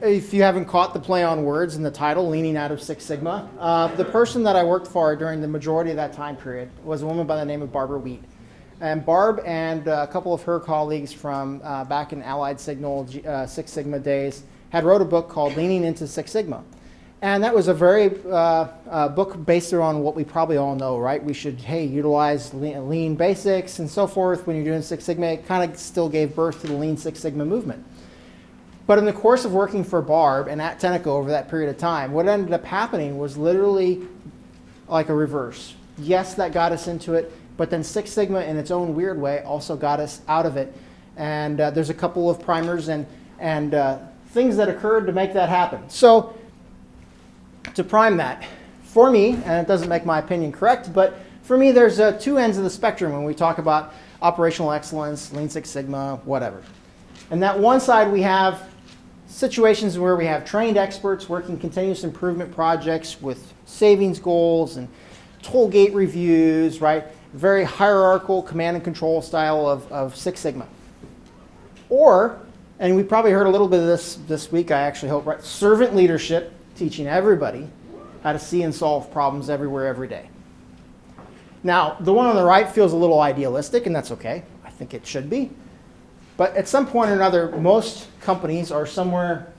if you haven't caught the play on words in the title, leaning out of Six Sigma, the person that I worked for during the majority of that time period was a woman by the name of Barbara Wheat. And Barb and a couple of her colleagues from back in Allied Signal Six Sigma days had wrote a book called Leaning into Six Sigma. And that was a very book based on what we probably all know, right? We should, utilize lean basics and so forth when you're doing Six Sigma. It kind of still gave birth to the Lean Six Sigma movement. But in the course of working for Barb and at Tenneco over that period of time, what ended up happening was literally like a reverse. Yes, that got us into it, but then Six Sigma in its own weird way also got us out of it. And there's a couple of primers and things that occurred to make that happen. So to prime that, for me, and it doesn't make my opinion correct, but for me there's two ends of the spectrum when we talk about operational excellence, Lean Six Sigma, whatever. And that one side we have situations where we have trained experts working continuous improvement projects with savings goals and toll gate reviews, right? Very hierarchical command and control style of Six Sigma. Or, and we probably heard a little bit of this week, I actually hope, right? Servant leadership, teaching everybody how to see and solve problems everywhere, every day. Now, the one on the right feels a little idealistic, and that's okay. I think it should be. But at some point or another, most companies are somewhere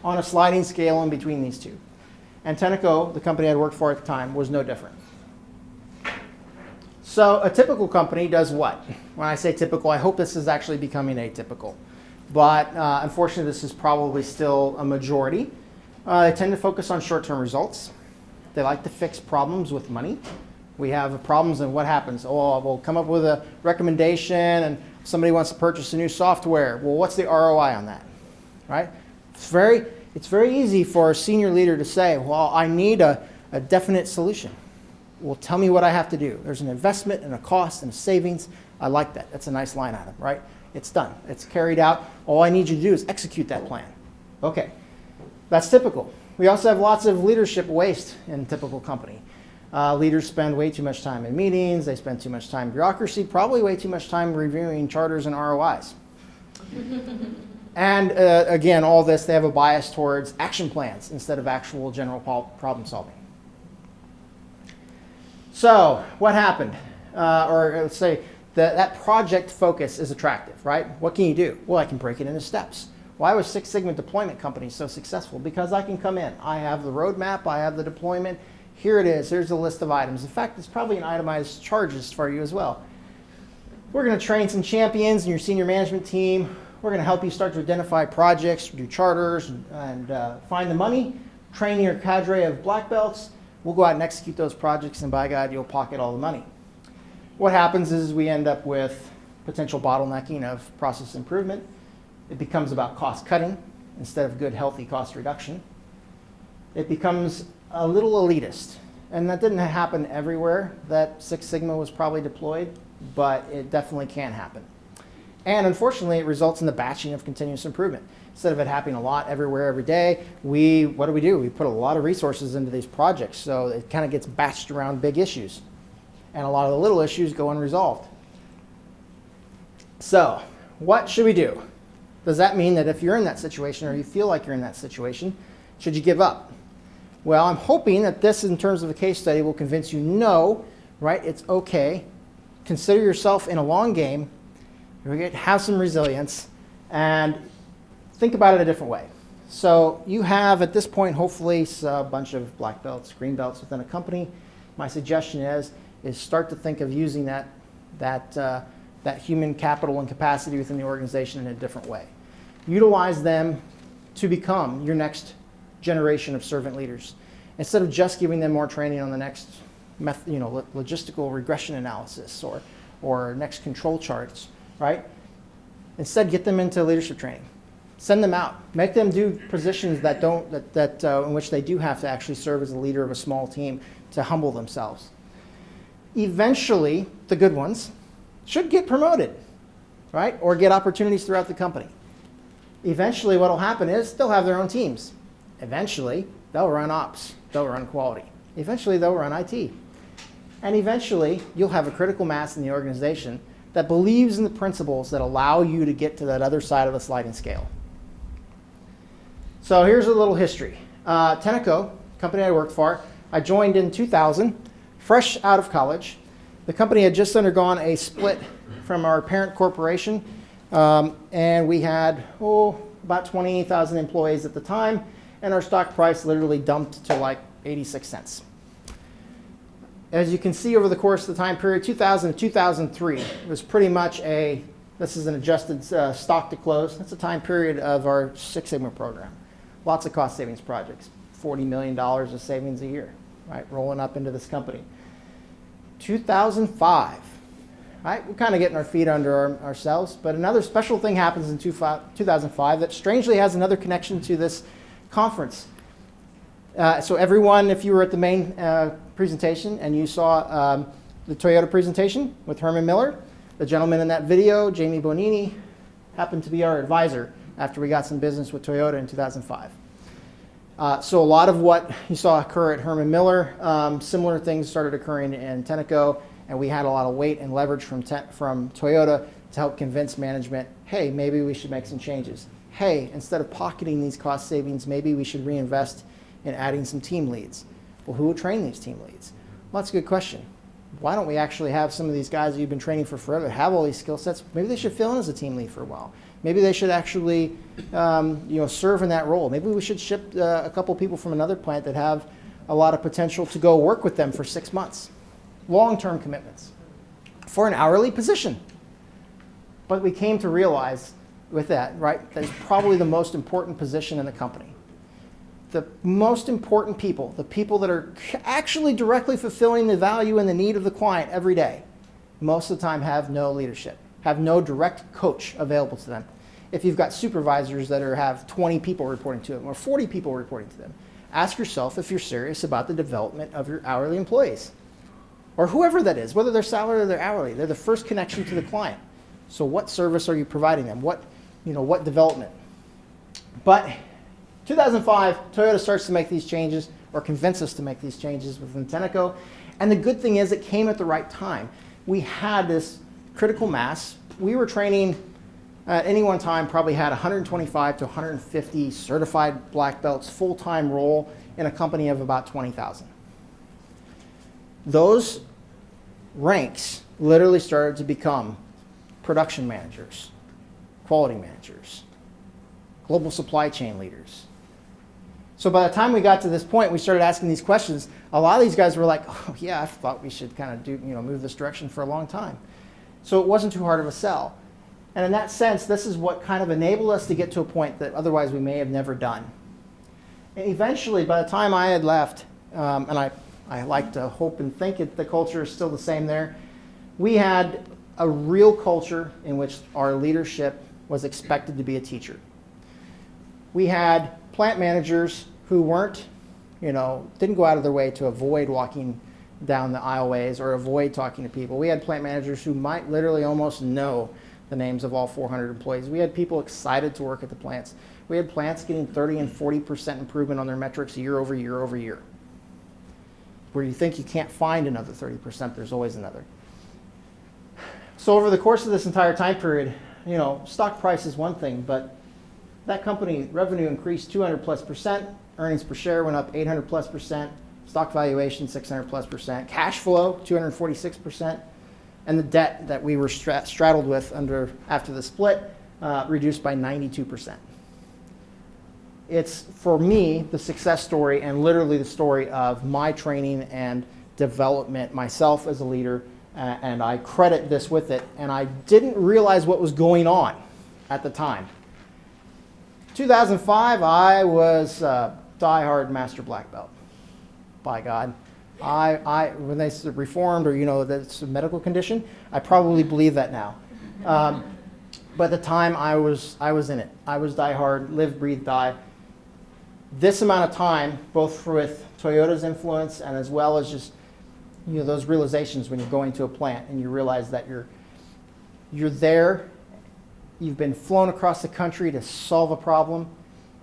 on a sliding scale in between these two. And Tenneco, the company I worked for at the time, was no different. So a typical company does what? When I say typical, I hope this is actually becoming atypical. But unfortunately, this is probably still a majority. They tend to focus on short-term results. They like to fix problems with money. We have problems, and what happens? Oh, we'll come up with a recommendation, and somebody wants to purchase a new software. Well, what's the ROI on that, right? It's very easy for a senior leader to say, well, I need a definite solution. Well, tell me what I have to do. There's an investment and a cost and a savings. I like that. That's a nice line item, right? It's done. It's carried out. All I need you to do is execute that plan. Okay, that's typical. We also have lots of leadership waste in a typical company. Leaders spend way too much time in meetings. They spend too much time in bureaucracy, probably way too much time reviewing charters and ROIs. And again, all this, they have a bias towards action plans instead of actual general problem solving. So what happened? Or let's say that project focus is attractive, right? What can you do? Well, I can break it into steps. Why was Six Sigma deployment companies so successful? Because I can come in. I have the roadmap. I have the deployment. Here it is. Here's a list of items. In fact, it's probably an itemized charges for you as well. We're going to train some champions in your senior management team. We're going to help you start to identify projects, do charters, and find the money, train your cadre of black belts. We'll go out and execute those projects, and by God, you'll pocket all the money. What happens is we end up with potential bottlenecking of process improvement. It becomes about cost cutting instead of good, healthy cost reduction. It becomes a little elitist. And that didn't happen everywhere that Six Sigma was probably deployed, but it definitely can happen. And unfortunately, it results in the batching of continuous improvement. Instead of it happening a lot everywhere, every day, what do? We put a lot of resources into these projects, so it kind of gets batched around big issues. And a lot of the little issues go unresolved. So, what should we do? Does that mean that if you're in that situation, or you feel like you're in that situation, should you give up? Well, I'm hoping that this, in terms of a case study, will convince you, no, right? It's okay. Consider yourself in a long game. Have some resilience, and think about it a different way. So you have, at this point, hopefully a bunch of black belts, green belts within a company. My suggestion is start to think of using that human capital and capacity within the organization in a different way. Utilize them to become your next generation of servant leaders. Instead of just giving them more training on the next logistical regression analysis or next control charts, right? Instead, get them into leadership training. Send them out. Make them do positions in which they do have to actually serve as a leader of a small team to humble themselves. Eventually, the good ones should get promoted, right? Or get opportunities throughout the company. Eventually, what will happen is they'll have their own teams. Eventually, they'll run ops. They'll run quality. Eventually, they'll run IT. And eventually, you'll have a critical mass in the organization that believes in the principles that allow you to get to that other side of the sliding scale. So here's a little history. Tenneco, company I worked for, I joined in 2000, fresh out of college. The company had just undergone a split from our parent corporation, and we had about 20,000 employees at the time, and our stock price literally dumped to like 86 cents. As you can see over the course of the time period, 2000 to 2003 was pretty much this is an adjusted stock to close. That's a time period of our Six Sigma program. Lots of cost savings projects, $40 million of savings a year, right, rolling up into this company. 2005, right, we're kind of getting our feet under ourselves, but another special thing happens in 2005 that strangely has another connection to this conference. So everyone, if you were at the main presentation and you saw the Toyota presentation with Ruhman Miller, the gentleman in that video, Jamie Bonini, happened to be our advisor after we got some business with Toyota in 2005. So a lot of what you saw occur at Ruhman Miller, similar things started occurring in Tenneco, and we had a lot of weight and leverage from Toyota to help convince management, hey, maybe we should make some changes. Hey, instead of pocketing these cost savings, maybe we should reinvest in adding some team leads. Well, who will train these team leads? Well, that's a good question. Why don't we actually have some of these guys that you've been training for forever have all these skill sets? Maybe they should fill in as a team lead for a while. Maybe they should actually serve in that role. Maybe we should ship a couple people from another plant that have a lot of potential to go work with them for 6 months. Long-term commitments for an hourly position. But we came to realize with that, right, that is probably the most important position in the company. The most important people, the people that are actually directly fulfilling the value and the need of the client every day, most of the time have no leadership, have no direct coach available to them. If you've got supervisors that have 20 people reporting to them or 40 people reporting to them, ask yourself if you're serious about the development of your hourly employees or whoever that is, whether they're salaried or they're hourly. They're the first connection to the client. So what service are you providing them? What development? But 2005, Toyota starts to make these changes or convince us to make these changes within Tenneco. And the good thing is it came at the right time. We had this critical mass. We were training at any one time, probably had 125 to 150 certified black belts, full-time role in a company of about 20,000. Those ranks literally started to become production managers, quality managers, global supply chain leaders. So by the time we got to this point, we started asking these questions. A lot of these guys were like, oh yeah, I thought we should kind of move this direction for a long time. So it wasn't too hard of a sell. And in that sense, this is what kind of enabled us to get to a point that otherwise we may have never done. And eventually, by the time I had left, and I like to hope and think the culture is still the same there, we had a real culture in which our leadership was expected to be a teacher. We had plant managers who didn't go out of their way to avoid walking down the aisleways or avoid talking to people. We had plant managers who might literally almost know the names of all 400 employees. We had people excited to work at the plants. We had plants getting 30 and 40% improvement on their metrics year over year over year. Where you think you can't find another 30%, there's always another. So over the course of this entire time period, stock price is one thing, but that company revenue increased 200+%, earnings per share went up 800+%, stock valuation 600+%, cash flow 246%, and the debt that we were straddled with after the split reduced by 92%. It's, for me, the success story and literally the story of my training and development myself as a leader, and I credit this with it, and I didn't realize what was going on at the time. 2005, I was a diehard master black belt. By God. When they reformed or, that's a medical condition, I probably believe that now. But at the time, I was in it. I was diehard, live, breathe, die. This amount of time, both with Toyota's influence and as well as just, those realizations when you're going to a plant and you realize that you're there. You've been flown across the country to solve a problem,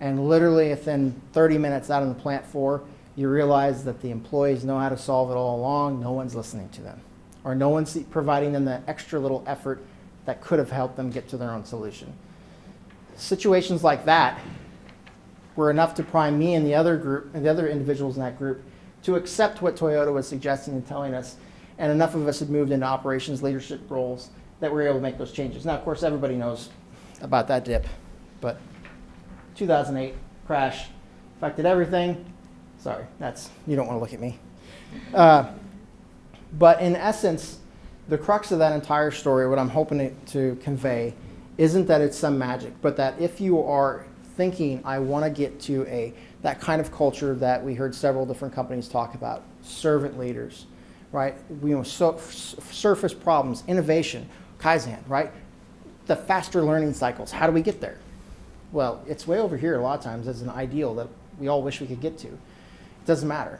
and literally within 30 minutes out on the plant floor, you realize that the employees know how to solve it all along. No one's listening to them, or no one's providing them the extra little effort that could have helped them get to their own solution. Situations like that were enough to prime me and the other group and the other individuals in that group to accept what Toyota was suggesting and telling us, and enough of us had moved into operations leadership roles that we were able to make those changes. Now, of course, everybody knows about that dip, but 2008 crash affected everything. Sorry, you don't want to look at me. But in essence, the crux of that entire story, what I'm hoping to convey, isn't that it's some magic, but that if you are thinking, I want to get to that kind of culture that we heard several different companies talk about, servant leaders, right? Surface problems, innovation, Kaizen, right? The faster learning cycles. How do we get there? Well, it's way over here a lot of times as an ideal that we all wish we could get to. It doesn't matter.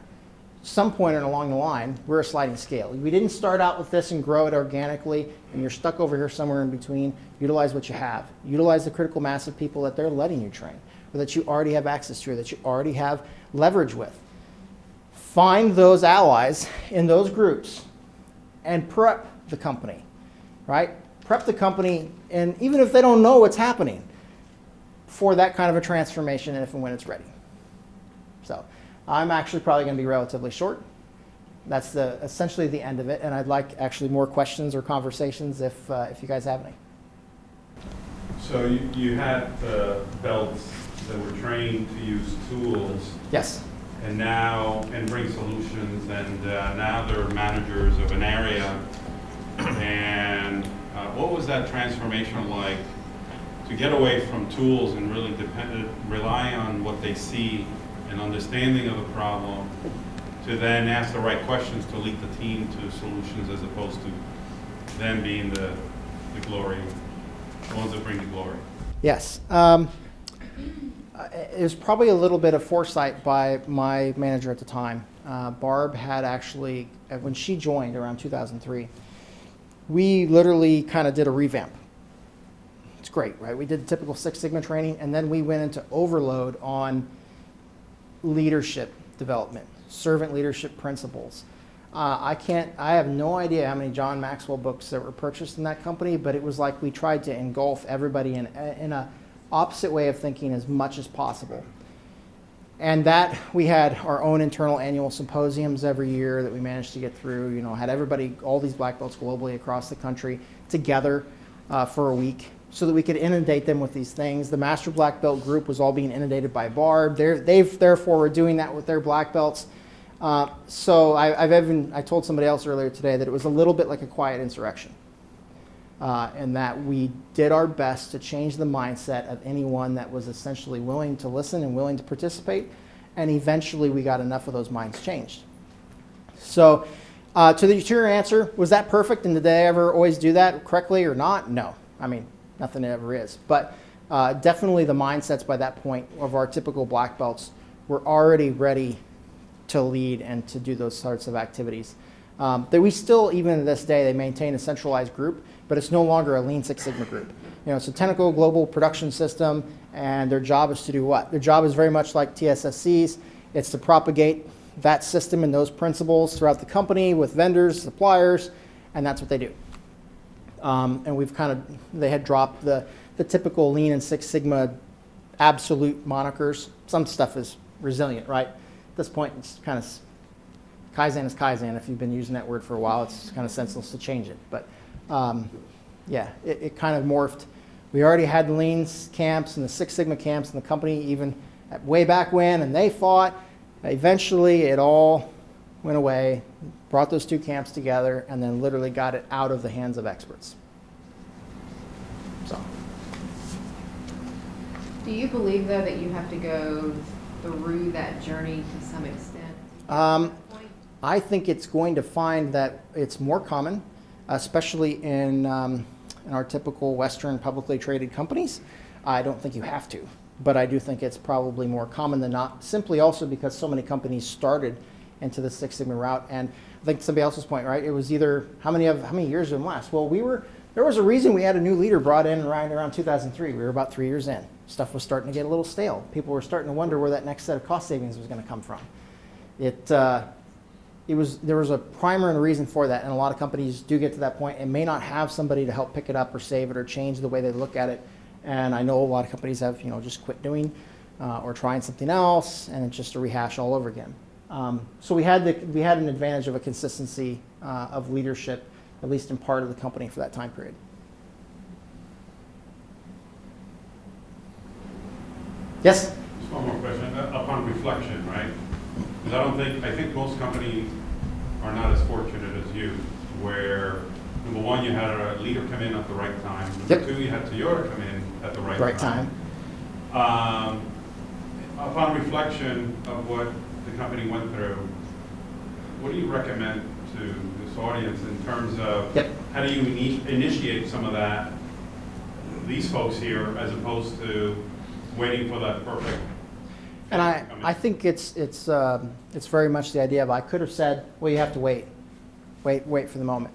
Some point along the line, we're a sliding scale. We didn't start out with this and grow it organically, and you're stuck over here somewhere in between. Utilize what you have. Utilize the critical mass of people that they're letting you train, or that you already have access to, or that you already have leverage with. Find those allies in those groups and prep the company, right? Prep the company, and even if they don't know what's happening, for that kind of a transformation if and when it's ready. So I'm actually probably going to be relatively short. That's essentially the end of it, and I'd like actually more questions or conversations if you guys have any. So you had the belts that were trained to use tools. Yes. And bring solutions, and now they're managers of an area. And what was that transformation like to get away from tools and really rely on what they see and understanding of the problem, to then ask the right questions to lead the team to solutions, as opposed to them being the glory, the ones that bring the glory? Yes. It was probably a little bit of foresight by my manager at the time. Barb had actually, when she joined around 2003, we literally kind of did a revamp. It's great, right? We did the typical Six Sigma training, and then we went into overload on leadership development, servant leadership principles. I have no idea how many John Maxwell books that were purchased in that company, but it was like we tried to engulf everybody in a opposite way of thinking as much as possible. And that we had our own internal annual symposiums every year that we managed to get through, had everybody, all these black belts globally across the country together for a week so that we could inundate them with these things. The Master Black Belt group was all being inundated by Barb. Therefore were doing that with their black belts. So I told somebody else earlier today that it was a little bit like a quiet insurrection. And that we did our best to change the mindset of anyone that was essentially willing to listen and willing to participate, and eventually we got enough of those minds changed. So to your answer, was that perfect, and did they ever always do that correctly or not? No. I mean, nothing ever is. But definitely the mindsets by that point of our typical black belts were already ready to lead and to do those sorts of activities. That we still, even to this day, they maintain a centralized group, but it's no longer a Lean Six Sigma group. It's a technical global production system, and their job is to do what? Their job is very much like TSSC's. It's to propagate that system and those principles throughout the company with vendors, suppliers, and that's what they do. And they had dropped the typical Lean and Six Sigma absolute monikers. Some stuff is resilient, right? At this point, it's kind of Kaizen is Kaizen. If you've been using that word for a while, it's kind of senseless to change it. But yeah, it kind of morphed. We already had the Lean camps and the Six Sigma camps in the company even way back when, and they fought. Eventually, it all went away, brought those two camps together, and then literally got it out of the hands of experts. So. Do you believe, though, that you have to go through that journey to some extent? I think it's going to find that it's more common, especially in our typical Western publicly traded companies. I don't think you have to, but I do think it's probably more common than not, simply also because so many companies started into the Six Sigma route. And I think somebody else's point, right? It was either how many years did it last? Well, there was a reason we had a new leader brought in around 2003. We were about 3 years in. Stuff was starting to get a little stale. People were starting to wonder where that next set of cost savings was going to come from. There was a primer and a reason for that, and a lot of companies do get to that point and may not have somebody to help pick it up or save it or change the way they look at it. And I know a lot of companies have just quit doing or trying something else, and it's just a rehash all over again. So we had an advantage of a consistency of leadership, at least in part of the company for that time period. Yes? Just one more question. Upon reflection, right? Because I think most companies are not as fortunate as you, where number one, you had a leader come in at the right time. Number two, you had Toyota come in at the right time. Upon reflection of what the company went through, what do you recommend to this audience in terms of how do you initiate some of that, these folks here, as opposed to waiting for that perfect? And I think it's very much the idea of, I could have said, well, you have to wait for the moment.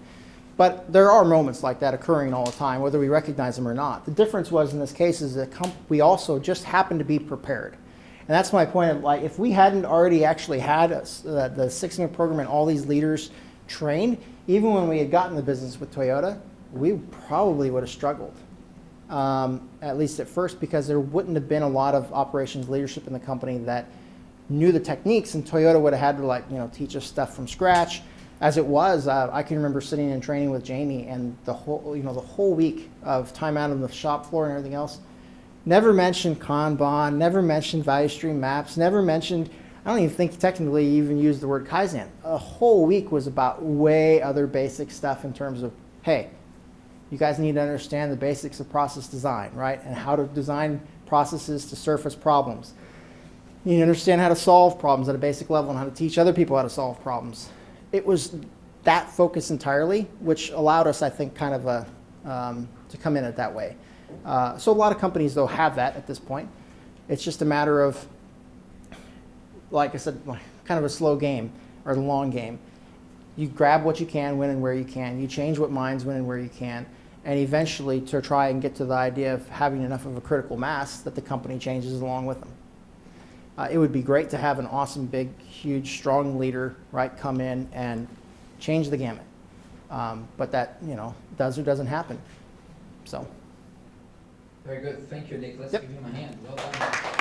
But there are moments like that occurring all the time, whether we recognize them or not. The difference was in this case is that we also just happened to be prepared. And that's my point of, like, if we hadn't already actually had the Six Sigma program and all these leaders trained, even when we had gotten the business with Toyota, we probably would have struggled. At least at first, because there wouldn't have been a lot of operations leadership in the company that knew the techniques, and Toyota would have had to teach us stuff from scratch. As it was, I can remember sitting in training with Jamie, and the whole week of time out on the shop floor and everything else, never mentioned Kanban, never mentioned value stream maps, never mentioned, I don't even think technically he even used the word Kaizen. A whole week was about way other basic stuff in terms of, hey, you guys need to understand the basics of process design, right? And how to design processes to surface problems. You need to understand how to solve problems at a basic level and how to teach other people how to solve problems. It was that focus entirely, which allowed us, I think, kind of to come in it that way. So a lot of companies, though, have that at this point. It's just a matter of, like I said, kind of a slow game or the long game. You grab what you can, when and where you can. You change what minds, when and where you can. And eventually to try and get to the idea of having enough of a critical mass that the company changes along with them. It would be great to have an awesome, big, huge, strong leader, right, come in and change the gamut. But that, does or doesn't happen. So. Very good. Thank you, Nick. Let's give him a hand. Well done.